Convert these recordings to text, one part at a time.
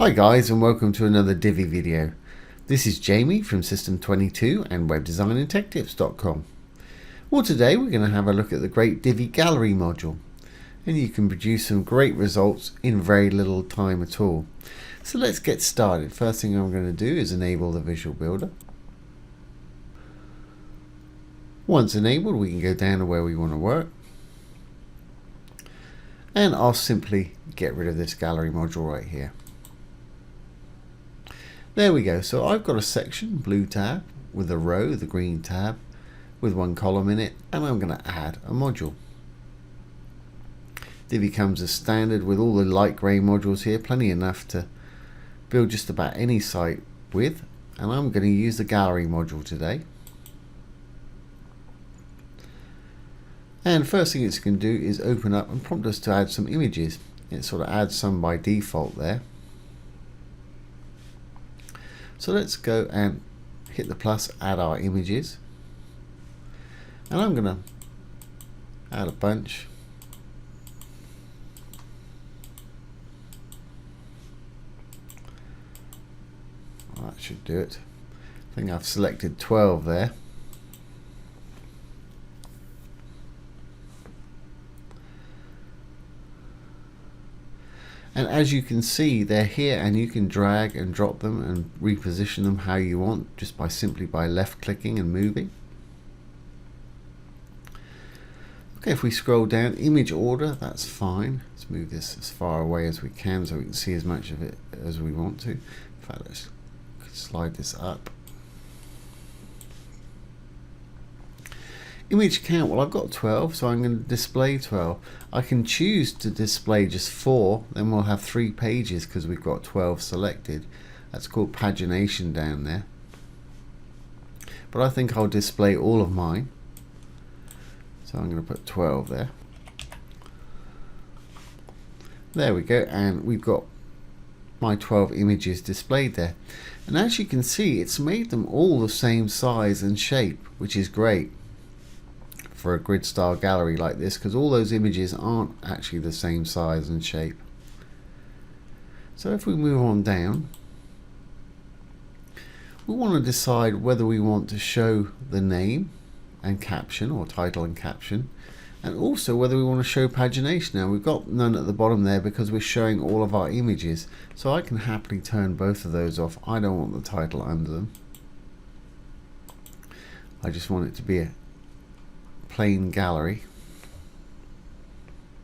Hi guys, and welcome to another Divi video. This is Jamie from System22 and webdesignandtechtips.com. Well, today we're going to have a look at the great Divi gallery module, and you can produce some great results in very little time at all. So let's get started. First thing I'm going to do is enable the Visual Builder. Once enabled, we can go down to where we want to work, and I'll simply get rid of this gallery module right here. There we go. So I've got a section, blue tab, with a row, the green tab, with one column in it, and I'm going to add a module. Divi comes as standard with all the light grey modules here, plenty enough to build just about any site with, and I'm going to use the gallery module today. And first thing it's going to do is open up and prompt us to add some images. It sort of adds some by default there. So let's go and hit the plus, add our images, and I'm going to add a bunch. Well, that should do it. I think I've selected 12 there. And as you can see, they're here, and you can drag and drop them and reposition them how you want, just simply by left clicking and moving. Okay, if we scroll down, image order, that's fine. Let's move this as far away as we can so we can see as much of it as we want to. In fact, let's slide this up. Image count, well, I've got 12, so I'm going to display 12. I can choose to display just 4, then we'll have 3 pages because we've got 12 selected. That's called pagination down there. But I think I'll display all of mine. So I'm going to put 12 there. There we go, and we've got my 12 images displayed there. And as you can see, it's made them all the same size and shape, which is great for a grid style gallery like this, because all those images aren't actually the same size and shape. So if we move on down, we want to decide whether we want to show the name and caption, or title and caption, and also whether we want to show pagination. Now we've got none at the bottom there because we're showing all of our images, so I can happily turn both of those off. I don't want the title under them. I just want it to be a plain gallery.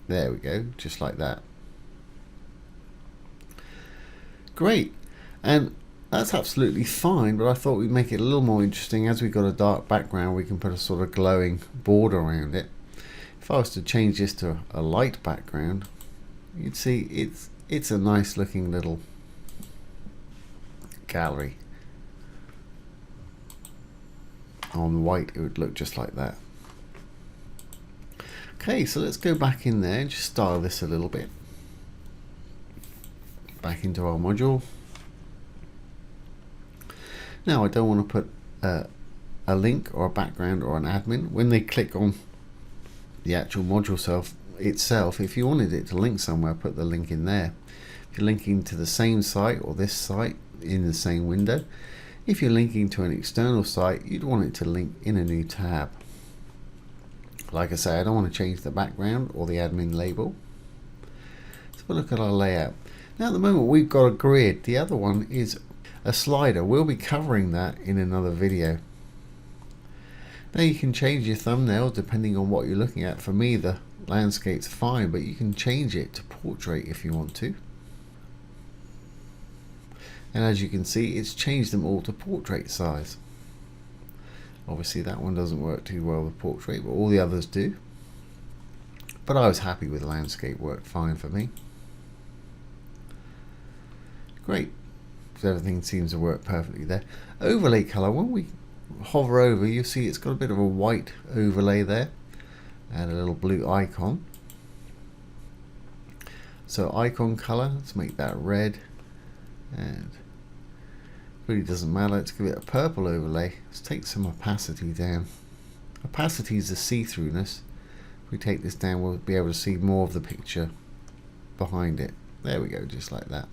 There we go, just like that. Great, and that's absolutely fine, but I thought we'd make it a little more interesting. As we've got a dark background, we can put a sort of glowing border around it. If I was to change this to a light background, you'd see it's a nice looking little gallery. On white it would look just like that. Okay, so let's go back in there and just style this a little bit. Back into our module. Now I don't want to put a link or a background or an admin. When they click on the actual module itself, if you wanted it to link somewhere, put the link in there. If you're linking to the same site or this site in the same window, if you're linking to an external site, you'd want it to link in a new tab. Like I say, I don't want to change the background or the admin label. So we'll look at our layout. Now at the moment we've got a grid. The other one is a slider. We'll be covering that in another video. Now you can change your thumbnail depending on what you're looking at. For me, the landscape's fine, but you can change it to portrait if you want to. And as you can see, it's changed them all to portrait size. Obviously that one doesn't work too well with portrait, but all the others do. But I was happy with landscape, worked fine for me. Great, so everything seems to work perfectly there. Overlay color, when we hover over, you'll see it's got a bit of a white overlay there and a little blue icon. So icon color, let's make that red, and really doesn't matter, let's give it a purple overlay. Let's take some opacity down. Opacity is the see-throughness. If we take this down, we'll be able to see more of the picture behind it. There we go, just like that.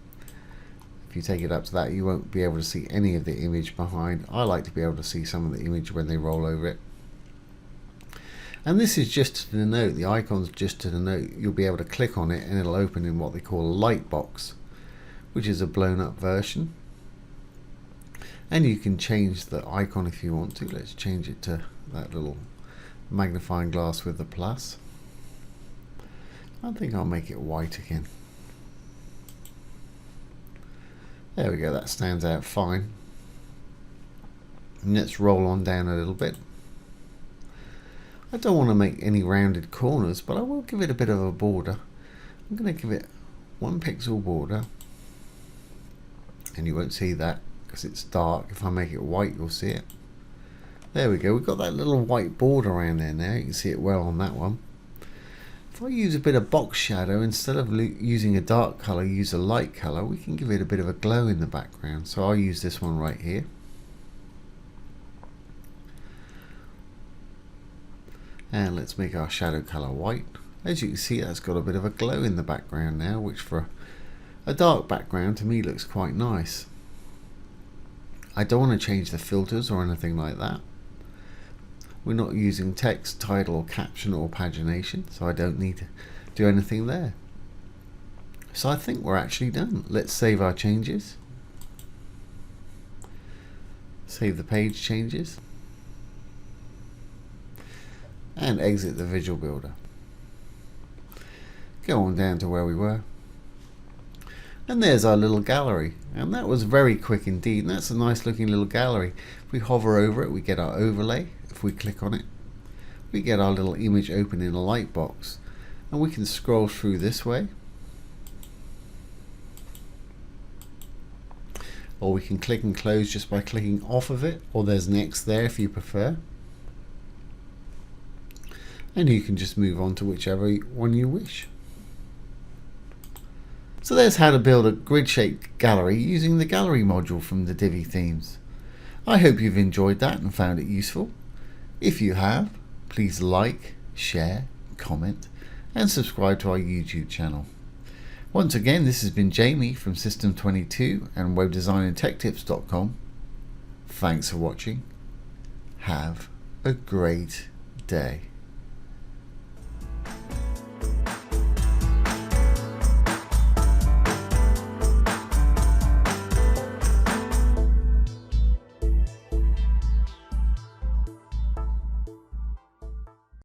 you take it up to that, you won't be able to see any of the image behind. I like to be able to see some of the image when they roll over it. And this is just to denote, the icon's just to denote, you'll be able to click on it and it'll open in what they call a light box, which is a blown up version. And you can change the icon if you want to. Let's change it to that little magnifying glass with the plus. I think I'll make it white again. There we go, that stands out fine. And let's roll on down a little bit. I don't want to make any rounded corners, but I will give it a bit of a border. I'm going to give it 1 pixel border, and you won't see that because it's dark. If I make it white, you'll see it. There we go, we've got that little white border around there now. You can see it well on that one. If I use a bit of box shadow, instead of using a dark color, use a light color, we can give it a bit of a glow in the background. So I'll use this one right here. And let's make our shadow color white. As you can see, that's got a bit of a glow in the background now, which for a dark background to me looks quite nice. I don't want to change the filters or anything like that. We're not using text, title, caption or pagination, so I don't need to do anything there. So I think we're actually done. Let's save our changes. Save the page changes. And exit the visual builder. Go on down to where we were. And there's our little gallery. And that was very quick indeed. And that's a nice looking little gallery. If we hover over it, we get our overlay. If we click on it, we get our little image open in a light box. And we can scroll through this way. Or we can click and close just by clicking off of it. Or there's an X there if you prefer. And you can just move on to whichever one you wish. So there's how to build a grid-shaped gallery using the gallery module from the Divi themes. I hope you've enjoyed that and found it useful. If you have, please like, share, comment and subscribe to our YouTube channel. Once again, this has been Jamie from System22 and webdesignandtechtips.com. Thanks for watching. Have a great day.